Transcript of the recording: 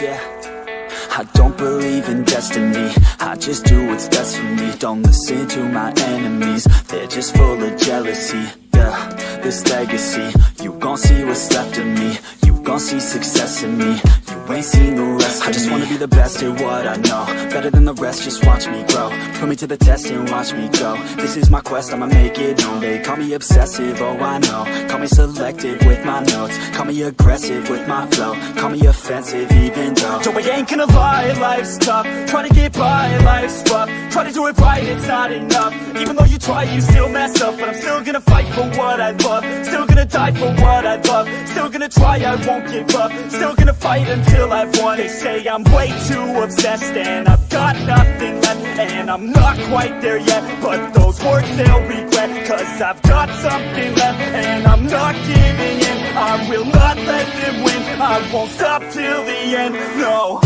yeah. I don't believe in destiny, I just do what's best for me. Don't listen to my enemies, they're just full of jealousy. Yeah, this legacy, you gon' see what's left of me. You gon' see success in me, you ain't seen the rest of me. I just wanna be the best at what I know, better than the rest, just watch me grow. Put me to the test and watch me go. This is my quest, I'ma make it known. They call me obsessive, oh I know. Call me selective with my notes, call me aggressive with my flow, call me offensive even though Joe, I ain't gonna lie, life's tough. Try to get by, life's rough. Try to do it right, it's not enough. Even though you try, you still mess up. But I'm still gonna fight for what I love, still gonna die for what I love, still gonna try, I won't give up, still gonna fight until I've won. They say I'm way too obsessed and I've got nothing left, and I'm not quite there yet, but those words they'll regret, cause I've got something left and I'm not giving in. I will not let them win, I won't stop till the end, no.